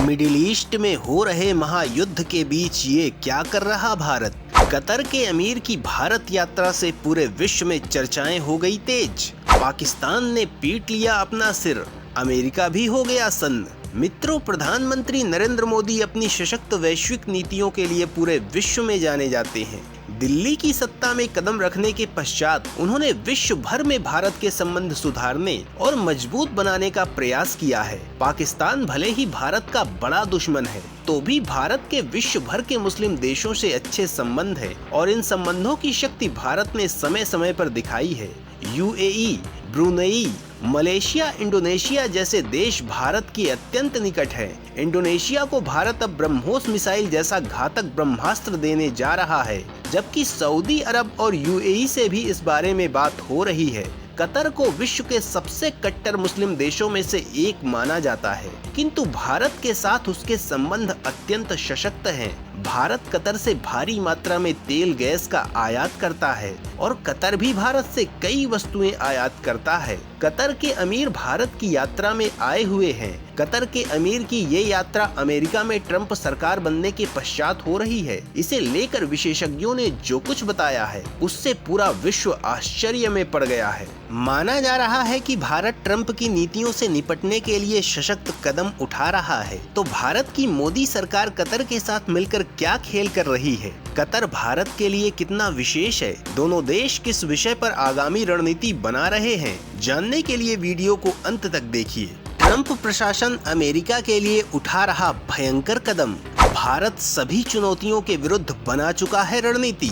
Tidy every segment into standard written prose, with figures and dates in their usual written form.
Middle east में हो रहे महायुद्ध के बीच ये क्या कर रहा भारत? कतर के अमीर की भारत यात्रा से पूरे विश्व में चर्चाएं हो गई तेज। पाकिस्तान ने पीट लिया अपना सिर, अमेरिका भी हो गया सन्न। मित्रों, प्रधानमंत्री नरेंद्र मोदी अपनी सशक्त वैश्विक नीतियों के लिए पूरे विश्व में जाने जाते हैं। दिल्ली की सत्ता में कदम रखने के पश्चात उन्होंने विश्व भर में भारत के संबंध सुधारने और मजबूत बनाने का प्रयास किया है। पाकिस्तान भले ही भारत का बड़ा दुश्मन है, तो भी भारत के विश्व भर के मुस्लिम देशों से अच्छे संबंध है और इन संबंधों की शक्ति भारत ने समय समय पर दिखाई है। यूएई, ब्रुनेई, मलेशिया, इंडोनेशिया जैसे देश भारत की अत्यंत निकट है। इंडोनेशिया को भारत अब ब्रह्मोस मिसाइल जैसा घातक ब्रह्मास्त्र देने जा रहा है, जबकि सऊदी अरब और यूएई से भी इस बारे में बात हो रही है। कतर को विश्व के सबसे कट्टर मुस्लिम देशों में से एक माना जाता है, किंतु भारत के साथ उसके संबंध अत्यंत सशक्त हैं। भारत कतर से भारी मात्रा में तेल गैस का आयात करता है और कतर भी भारत से कई वस्तुएं आयात करता है। कतर के अमीर भारत की यात्रा में आए हुए हैं। कतर के अमीर की ये यात्रा अमेरिका में ट्रंप सरकार बनने के पश्चात हो रही है। इसे लेकर विशेषज्ञों ने जो कुछ बताया है, उससे पूरा विश्व आश्चर्य में पड़ गया है। माना जा रहा है कि भारत ट्रंप की नीतियों से निपटने के लिए सशक्त कदम उठा रहा है। तो भारत की मोदी सरकार कतर के साथ मिलकर क्या खेल कर रही है? कतर भारत के लिए कितना विशेष है? दोनों देश किस विषय पर आगामी रणनीति बना रहे हैं? जानने के लिए वीडियो को अंत तक देखिए। ट्रंप प्रशासन अमेरिका के लिए उठा रहा भयंकर कदम। भारत सभी चुनौतियों के विरुद्ध बना चुका है रणनीति।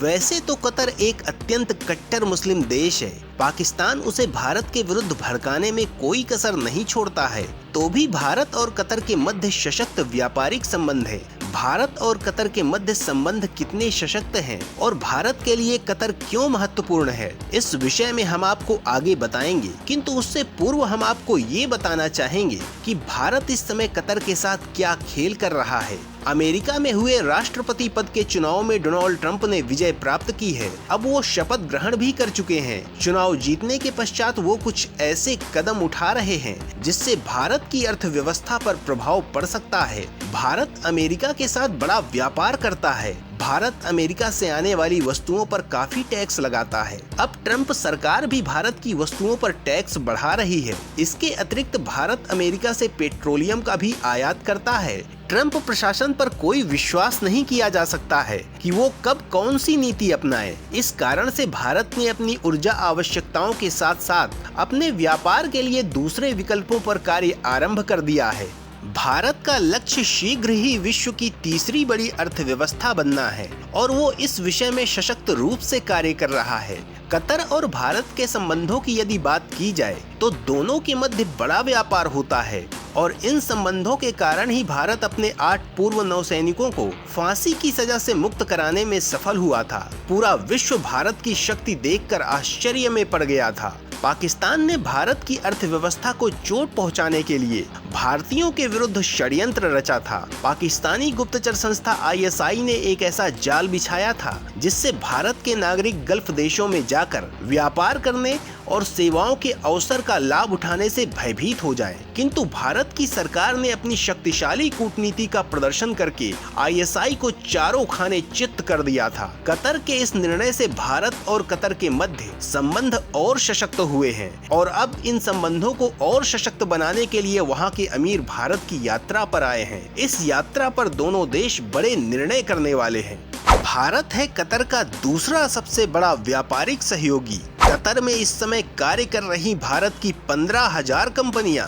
वैसे तो कतर एक अत्यंत कट्टर मुस्लिम देश है। पाकिस्तान उसे भारत के विरुद्ध भड़काने में कोई कसर नहीं छोड़ता है, तो भी भारत और कतर के मध्य सशक्त व्यापारिक संबंध है। भारत और कतर के मध्य संबंध कितने सशक्त हैं और भारत के लिए कतर क्यों महत्वपूर्ण है, इस विषय में हम आपको आगे बताएंगे। किंतु उससे पूर्व हम आपको ये बताना चाहेंगे कि भारत इस समय कतर के साथ क्या खेल कर रहा है। अमेरिका में हुए राष्ट्रपति पद के चुनाव में डोनाल्ड ट्रंप ने विजय प्राप्त की है। अब वो शपथ ग्रहण भी कर चुके हैं। चुनाव जीतने के पश्चात वो कुछ ऐसे कदम उठा रहे हैं जिससे भारत की अर्थव्यवस्था पर प्रभाव पड़ सकता है। भारत अमेरिका के साथ बड़ा व्यापार करता है। भारत अमेरिका से आने वाली वस्तुओं पर काफी टैक्स लगाता है। अब ट्रंप सरकार भी भारत की वस्तुओं पर टैक्स बढ़ा रही है। इसके अतिरिक्त भारत अमेरिका से पेट्रोलियम का भी आयात करता है। ट्रंप प्रशासन पर कोई विश्वास नहीं किया जा सकता है कि वो कब कौन सी नीति अपनाए। इस कारण से भारत ने अपनी ऊर्जा आवश्यकताओं के साथ साथ अपने व्यापार के लिए दूसरे विकल्पों पर कार्य आरंभ कर दिया है। भारत का लक्ष्य शीघ्र ही विश्व की तीसरी बड़ी अर्थव्यवस्था बनना है और वो इस विषय में सशक्त रूप से कार्य कर रहा है। कतर और भारत के संबंधों की यदि बात की जाए तो दोनों के मध्य बड़ा व्यापार होता है और इन संबंधों के कारण ही भारत अपने 8 पूर्व नौसैनिकों को फांसी की सजा से मुक्त कराने में सफल हुआ था। पूरा विश्व भारत की शक्ति देखकर आश्चर्य में पड़ गया था। पाकिस्तान ने भारत की अर्थव्यवस्था को चोट पहुंचाने के लिए भारतीयों के विरुद्ध षड्यंत्र रचा था। पाकिस्तानी गुप्तचर संस्था आईएसआई ने एक ऐसा जाल बिछाया था जिससे भारत के नागरिक गल्फ देशों में जाकर व्यापार करने और सेवाओं के अवसर का लाभ उठाने से भयभीत हो जाएं। किंतु भारत की सरकार ने अपनी शक्तिशाली कूटनीति का प्रदर्शन करके आईएसआई को चारों खाने चित्त कर दिया था। कतर के इस निर्णय से भारत और कतर के मध्य संबंध और सशक्त हुए हैं और अब इन संबंधों को और सशक्त बनाने के लिए वहां के अमीर भारत की यात्रा पर आए हैं। इस यात्रा पर दोनों देश बड़े निर्णय करने वाले हैं। भारत है कतर का दूसरा सबसे बड़ा व्यापारिक सहयोगी। कतर में इस समय कार्य कर रही भारत की 15,000 कंपनियां।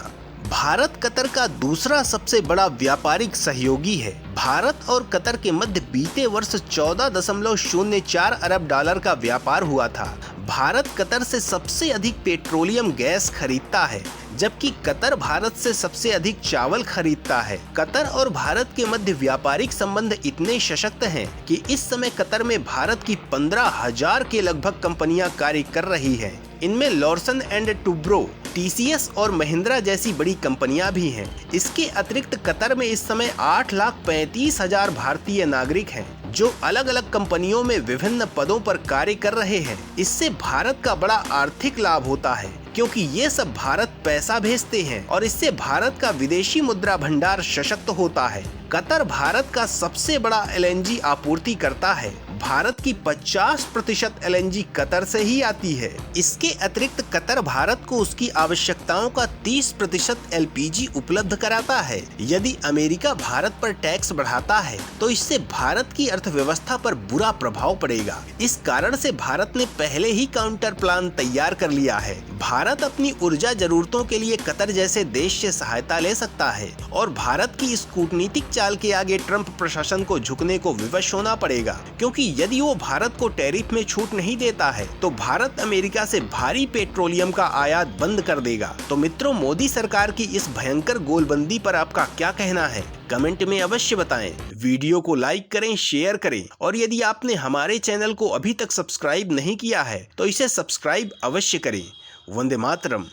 भारत कतर का दूसरा सबसे बड़ा व्यापारिक सहयोगी है। भारत और कतर के मध्य बीते वर्ष 14.04 अरब डॉलर का व्यापार हुआ था। भारत कतर से सबसे अधिक पेट्रोलियम गैस खरीदता है, जबकि कतर भारत से सबसे अधिक चावल खरीदता है। कतर और भारत के मध्य व्यापारिक संबंध इतने सशक्त हैं कि इस समय कतर में भारत की 15,000 के लगभग कंपनियां कार्य कर रही हैं। इनमें लॉर्सन एंड टूब्रो, टीसीएस और महिंद्रा जैसी बड़ी कंपनियां भी हैं। इसके अतिरिक्त कतर में इस समय 8,35,000 भारतीय नागरिक हैं जो अलग अलग कंपनियों में विभिन्न पदों पर कार्य कर रहे हैं। इससे भारत का बड़ा आर्थिक लाभ होता है, क्योंकि ये सब भारत पैसा भेजते हैं और इससे भारत का विदेशी मुद्रा भंडार सशक्त होता है। कतर भारत का सबसे बड़ा एलएनजी आपूर्ति करता है। भारत की 50% एलएनजी कतर से ही आती है। इसके अतिरिक्त कतर भारत को उसकी आवश्यकताओं का 30% एलपीजी उपलब्ध कराता है। यदि अमेरिका भारत पर टैक्स बढ़ाता है तो इससे भारत की अर्थव्यवस्था पर बुरा प्रभाव पड़ेगा। इस कारण से भारत ने पहले ही काउंटर प्लान तैयार कर लिया है। भारत अपनी ऊर्जा जरूरतों के लिए कतर जैसे देश से सहायता ले सकता है और भारत की इस कूटनीतिक चाल के आगे ट्रंप प्रशासन को झुकने को विवश होना पड़ेगा, क्योंकि यदि वो भारत को टैरिफ में छूट नहीं देता है तो भारत अमेरिका से भारी पेट्रोलियम का आयात बंद कर देगा। तो मित्रों, मोदी सरकार की इस भयंकर गोलबंदी पर आपका क्या कहना है? कमेंट में अवश्य बताएं। वीडियो को लाइक करें, शेयर करें और यदि आपने हमारे चैनल को अभी तक सब्सक्राइब नहीं किया है तो इसे सब्सक्राइब अवश्य करें। वंदे मातरम।